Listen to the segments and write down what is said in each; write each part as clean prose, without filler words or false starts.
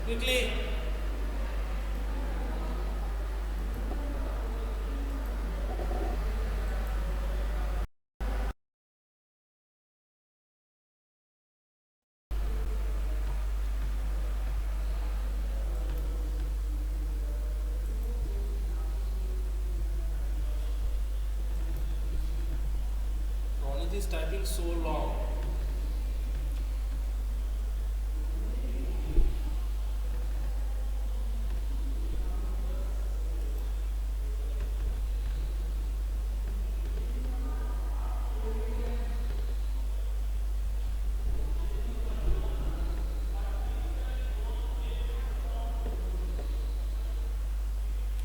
quickly. Ronit is typing so long.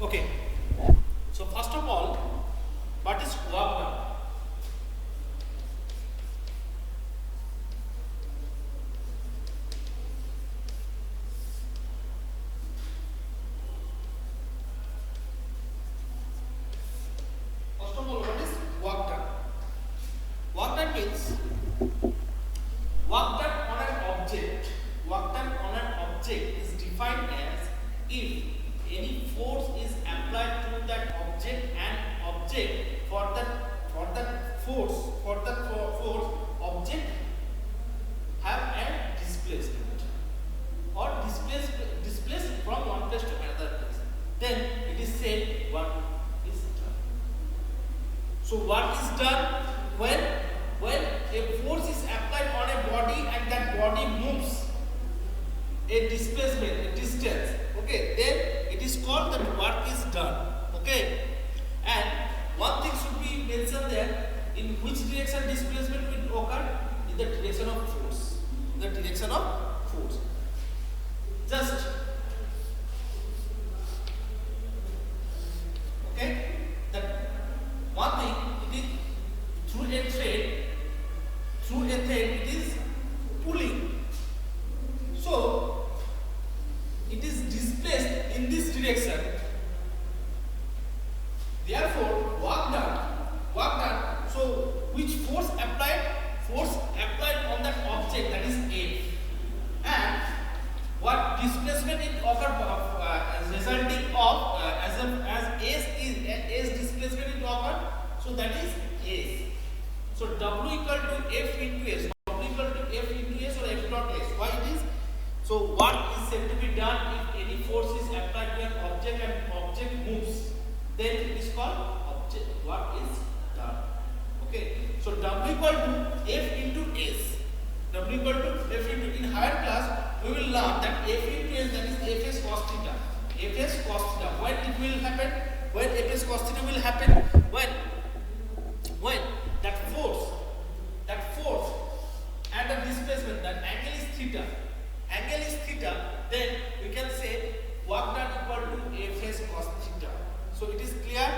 Okay. So first of all, what is work done? First of all, what is work done? Work done means work done on an object. Work done on an object is defined as if any force is applied to that object and object for that force object have a displacement or displaced from one place to another place. Then it is said what is done. So what is done when a force is applied on a body and that body moves a displacement, a distance, okay, then it is called that work is done, okay. And one thing should be mentioned there, in which direction displacement will occur? In the direction of force, the direction of force. Just okay, that one thing, it is through a thread it is pulling, so it is displaced in this direction. Therefore, work done. So, which force applied? Force applied on that object, that is F. And what displacement it occurred resulting of as S displacement it occurred. So that is S. So W equal to F into S. W equal to F into S or F dot S. Why it is? So what is said to be done if any force is applied to an object and object moves? Then it is called object. What is done? Okay. So W equal to F into S. W equal to F into, in higher class we will learn that F into S, that is Fs cos theta. Fs cos theta. When it will happen? When Fs cos theta will happen? When that force and the displacement, that angle is theta. Then we can say work done equal to Fs cos theta. So it is clear?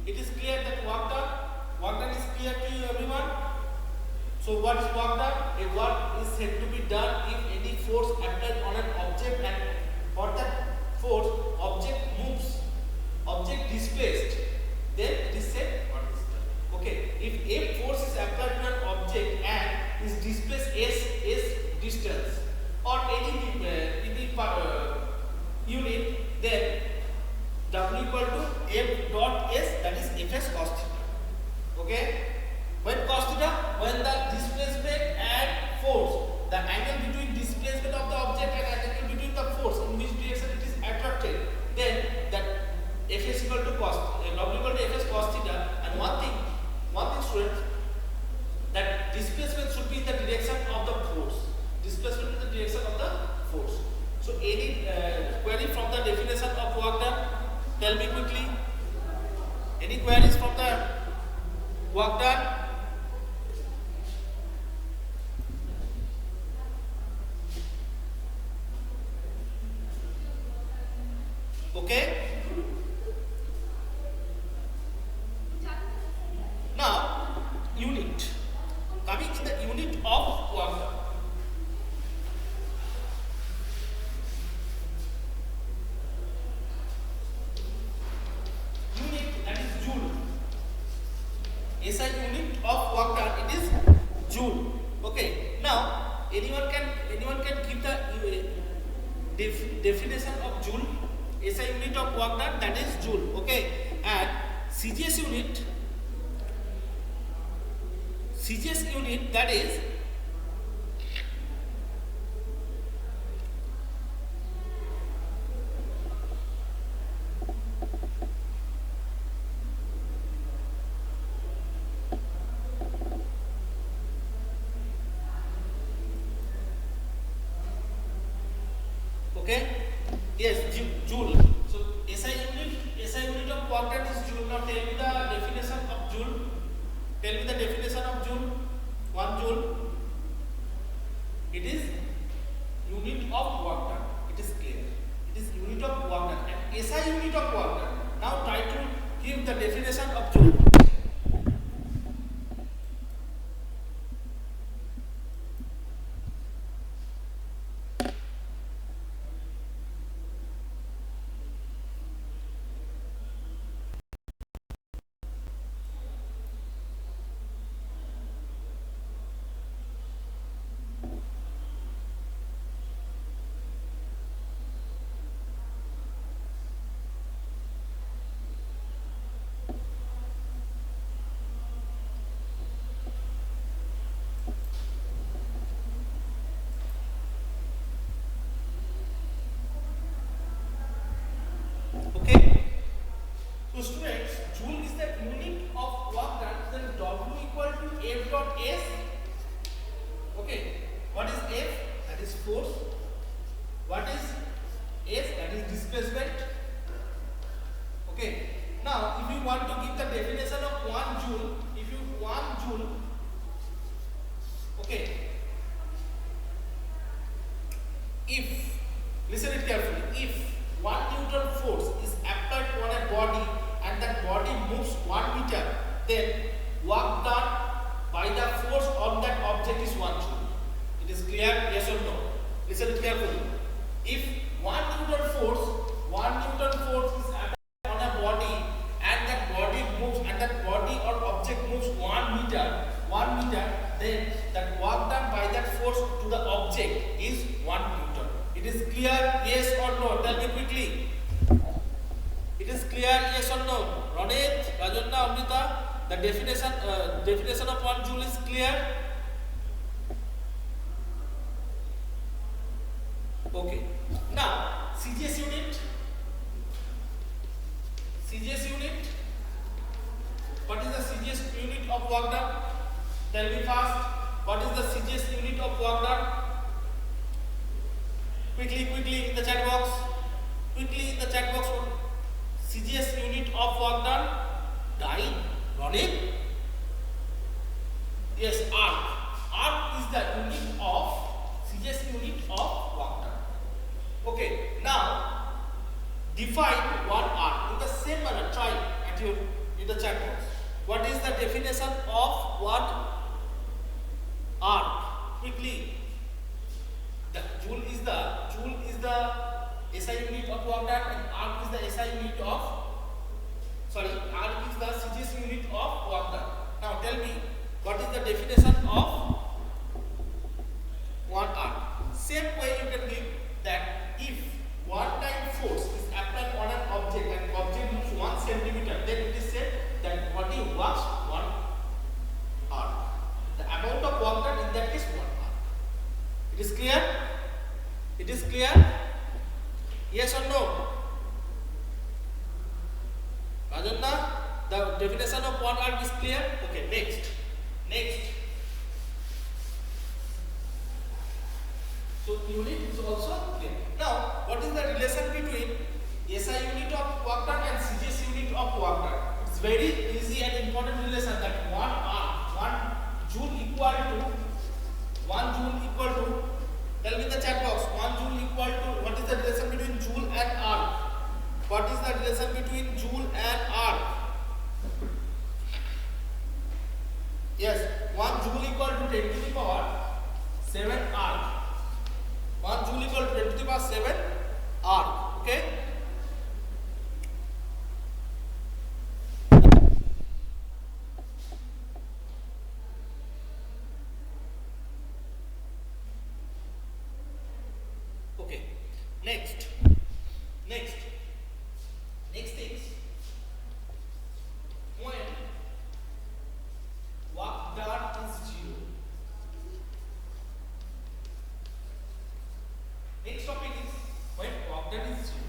It is clear that work done is clear to you, everyone? So what is work done? A work is said to be done if any force applied on an object and for that force object moves, object displaced, then it is said what is done. Okay, if a force is applied to an object and is displaced s distance or any unit, then W equal to F dot S, that is Fs cos theta. Okay, when cos theta, when the displacement and force, the angle between displacement of the object and angle between the force in which direction it is attracted, then that Fs equal to cos W equal to Fs cos theta. And one thing students, that displacement should be in the direction of the force. Displacement in the direction of the force. So any query from the definition of work done? Tell me quickly. Any queries from the work done? Okay. Now, unit. Coming in the unit of work done. Unit, that is joule. SI unit of work done, it is joule. Okay. Now definition of joule. SI unit of work done, that is joule. Okay, and CGS unit that is okay. Yes, joule. So SI unit of work done is joule. Now tell me the definition of joule. Tell me the definition of joule. 1 joule. It is unit of work done. It is clear. It is unit of work done. And SI unit of work done. Now try to give the definition of joule. Okay. So students, joule is the unit of work done. Then W equal to F dot S. Okay. What is F? That is force. What is S? That is displacement. Okay. Now, if you want to give the definition of 1 joule, if you 1 joule, okay. If, listen it carefully, if 1 Newton force is applied on a body and that body moves 1 meter, then work done by the force on that object is 1 joule. It is clear? Yes or no? Listen it carefully. If 1 Newton force is applied on a body and that body moves and that body or object moves 1 meter, then that work done by that force to the object is 1 Newton. It is clear? Yes or no? Tell me quickly. It is clear? Yes or no? Ronit, Rajanna, Amrita, the definition of 1 joule is clear? Okay. Now, CGS unit. What is the CGS unit of work done? Tell me fast. What is the CGS unit of work done? Quickly in the chat box. CGS unit of work done. Dying. Running. Yes, arc. Arc is the unit of CGS unit of work done. Okay. Now define 1 arc in the same manner. Try at your in the chat box. What is the definition of 1 arc? Quickly. The joule is the SI unit of work done and arc is the SI unit of arc is the CGS unit of work done. Now tell me what is the definition of 1 arc. Same way you can give that if 1 time force is applied on an object and object moves 1 centimeter, then it is said that body works 1 arc. The amount of work done in that is 1 arc. It is clear? It is clear? Yes or no? Rajanna, the definition of 1 arc is clear? Okay, next. So unit is also clear. Now, what is the relation between SI unit of work done and CGS unit of work done? It's very easy and important relation that 1 arc, 1 joule equal to, tell me the chat box, 1 joule equal to, what is the relation between joule and arc? What is the relation between joule and arc? Yes, 1 joule equal to 10 to the power 7 arc. 1 joule equal to 10 to the power 7 arc. Okay? Okay. Next. Next topic is when work done is 0.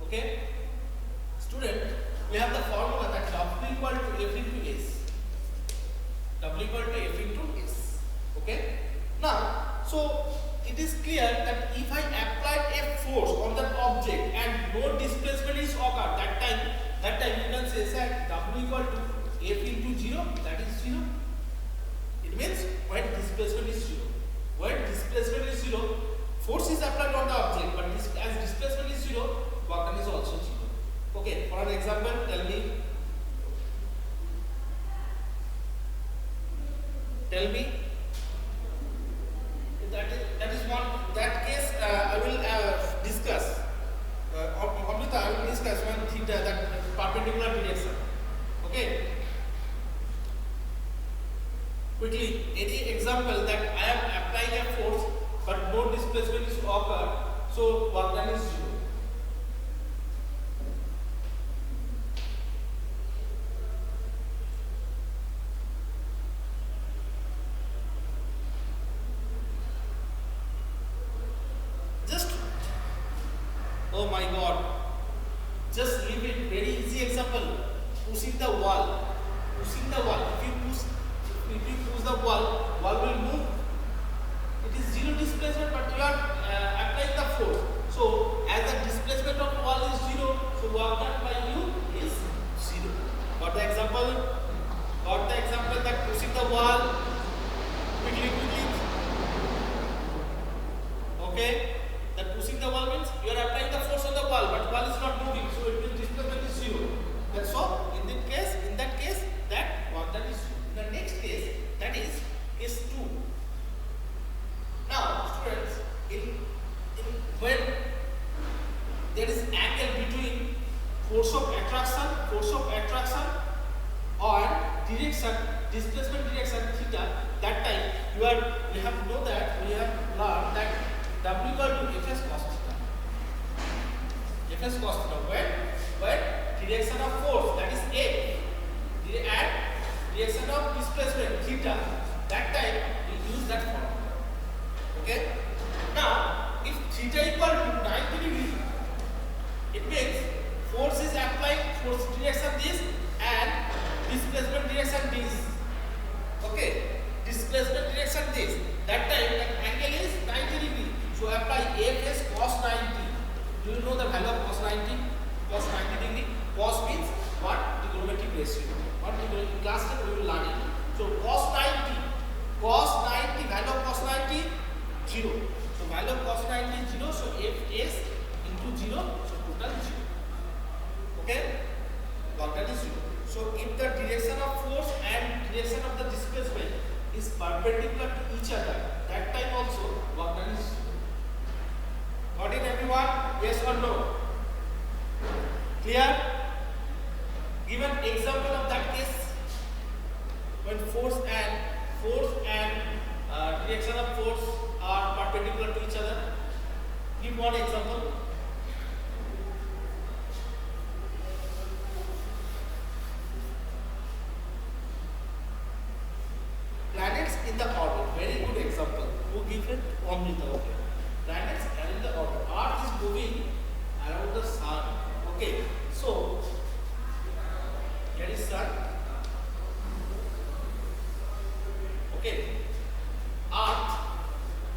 Okay, student, we have the formula that W equal to F into S. W equal to F into S. Okay. Now, so it is clear that if I apply a force on that object and no displacement is occurred, that time you can say that W equal to F into 0, that is 0. It means when displacement is 0. When displacement is 0, force is applied on the object, but as displacement is 0, work done is also 0. Okay, for an example, tell me that is one that case I will discuss. Amrita, I will discuss one theta, that perpendicular direction. Okay. Quickly, any example that I am applying a force but no displacement is occurred, so work done is 0. Oh my God, just leave it, very easy example. Pushing the wall. If you push the wall will move. It is 0 displacement, but you are applying the force. So as the displacement of wall is 0, so work done by you is 0. Got the example? That pushing the wall quickly. Okay. That pushing the wall means you are applying the force on the wall, but wall is not moving, so it means displacement is 0. That's all. In that case, that work done is 0. In the next case, that is case 2. Now, students, when there is angle between force of attraction or direction, displacement direction theta, that time we have learned that W equal to Fs cos theta. Fs cos theta. When direction of force, that is A, and direction of displacement theta, that time we use that formula. Okay. Now, if theta equal to 90 degree, it means force is applied, force direction this and displacement direction this. Okay. Displacement direction this. That time that angle is 90 degree. So apply Fs cos 90. Do you know the value of cos 90? Cos 90 degree. Cos means what? Trigonometric ratio. What trigonometric class we will learn it. So cos 90. Value of cos 90 0. So value of cos 90 is 0. So Fs into 0. So total 0. Okay? Work done is 0. So if the direction of force and direction of the displacement is perpendicular to each other, that time also work done is 0. Got it, everyone? Yes or no? Clear? Give an example of that case when force and direction of force are perpendicular to each other. Give one example. Planets in the orbit. Very good example. Who give it? Amrita. Okay. Planets are in the orbit. Earth is moving around the sun. Okay. So here is sun. Okay. Earth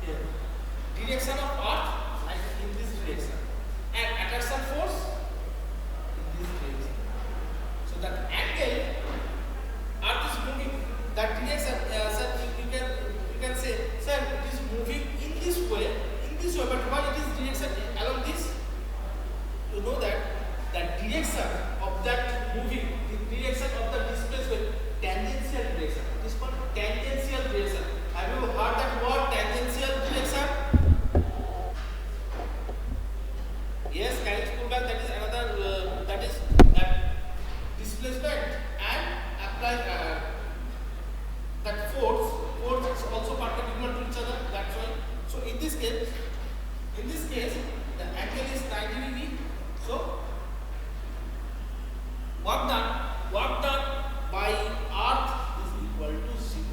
here. Direction of Earth like in this direction. And attraction force in this direction. So that angle Earth is moving that direction. Sir, you can say, sir, it is moving in this way, but why it is direction along this? You know that direction of that moving, the direction of the displacement, tangential direction. It is called tangential direction. Have you heard that word, tangential direction? Yes, can you school back? That is another. That is displacement and apply that force. Force is also perpendicular to each other. That's why. So in this case, the angle is 90 degree. So work done by Earth is equal to 0.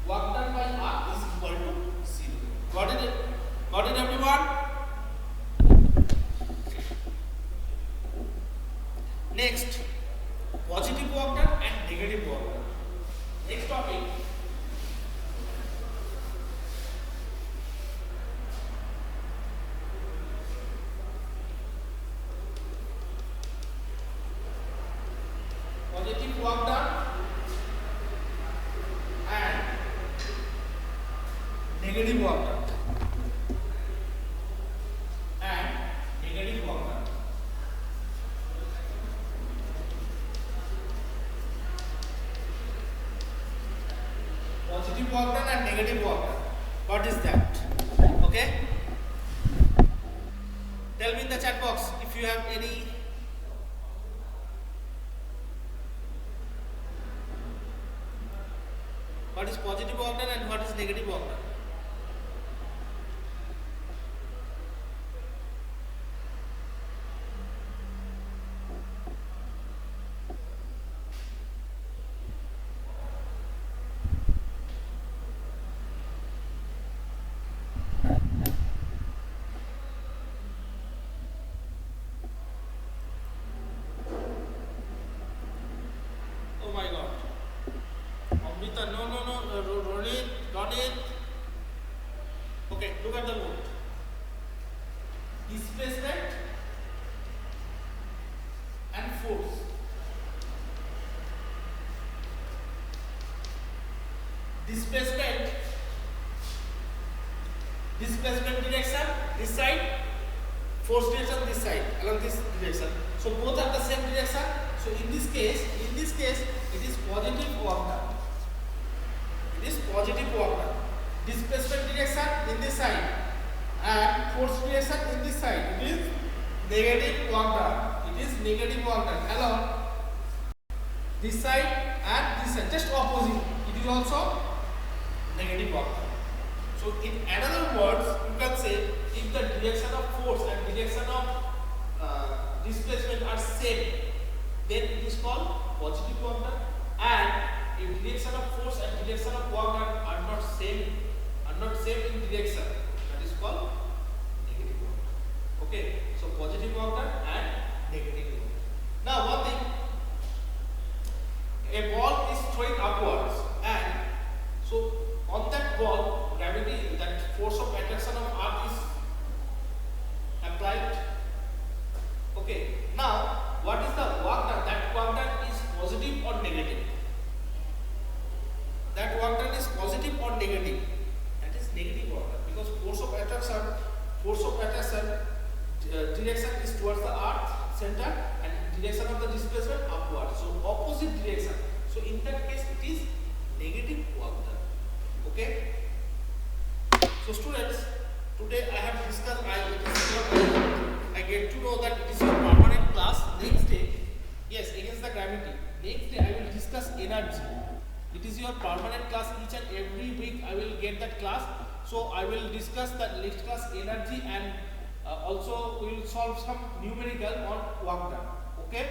Work done by Earth is equal to 0. negative work done and negative work done. Positive work done and negative work done. What is that? Okay? Tell me in the chat box if you have any. What is positive work done and what is negative work done? Oh my God. Amrita, no, Ronit, Ronit. Okay, look at the board. Displacement and force. Displacement direction this side, force direction this side along this direction. So both are the same direction. So in this case, it is positive work done. It is positive work done. Displacement direction in this side and force direction in this side. It is negative work done. It is negative work done along this side and this side. Just opposite. It is also negative work done. So in another words, you can say if the direction of force and direction of displacement are same, then it is called positive work done. And if direction of force and direction of work done are not same in direction, that is called negative work done. Okay, so positive work done and negative work. Now one thing, a ball is throwing upwards, and so on that ball, gravity, that force of attraction of earth is applied. Okay, now what is the work done? That work done is positive or negative? That work done is positive or negative? That is negative work done, because force of attraction direction is towards the earth center and direction of the displacement upward. So opposite direction. So in that case, it is negative work done. Okay. So students, today I have discussed. I get to know that it is your permanent class. Next day, yes, against the gravity. Next day I will discuss energy. It is your permanent class. Each and every week I will get that class. So I will discuss the next class energy, and also we will solve some numerical on work done. Okay.